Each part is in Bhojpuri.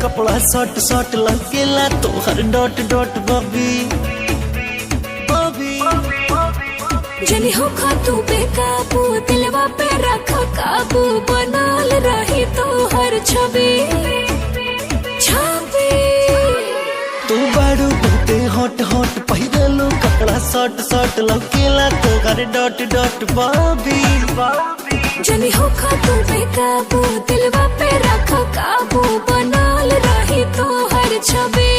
कपड़ा शॉर्ट शॉर्ट लगेला तोहर डॉट डॉट बबी बबी जनी हो खा तू बेकाबू दिलवा पे रखा काबू बनल रही तो हर छवि छवि तू बारू बहुते हॉट हॉट पहिरलो कपड़ा शॉर्ट शॉर्ट लगेला तोहर डॉट डॉट बबी जनी हो खा तू बेकाबू दिलवा पे रखा काबू बनल रही तो हर छवि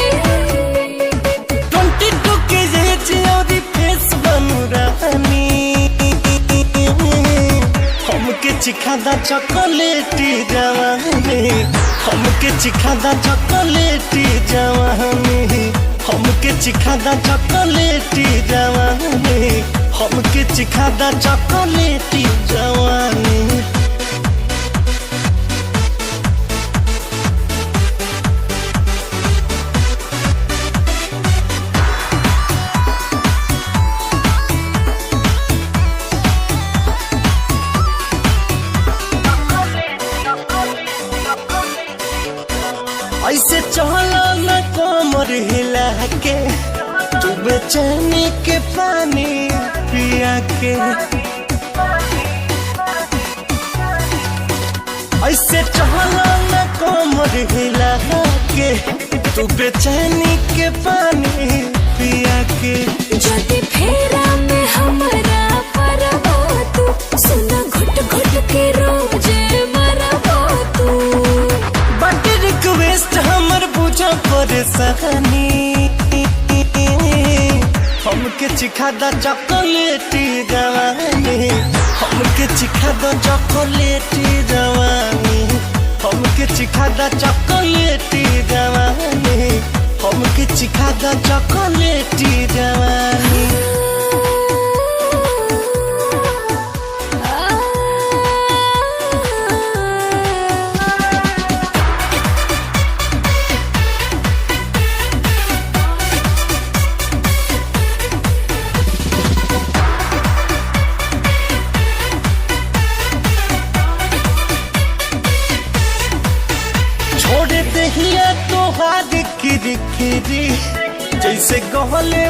22 के एज और फेस बनू रहनी हमके चिखादा चॉकलेटी जवानी हमके चिखादा चॉकलेटी जवानी हमके चिखादा चॉकलेटी जवानी हमके चिखादा चॉकलेटी जवानी ऐसे चला न कमर हिला के तू बेचैनी के पानी पिया के ऐसे चला न कमर हिला के तू बेचैनी के पानी पिया के जदी फेरा में हमरा परबो तू सुना घुट घुट के रोज मरबो तू बट रिक्वेस्ट हमर बुझा परेशानी हमके चिखादा चॉकलेटी जवानी हमके चिखादा चॉकलेटी जवानी हमके चिखादा चॉकलेटी जवानी हमके चिखादा चॉकलेटी जवानी छोड़ दहिया तो हाथ किरी जैसे गहले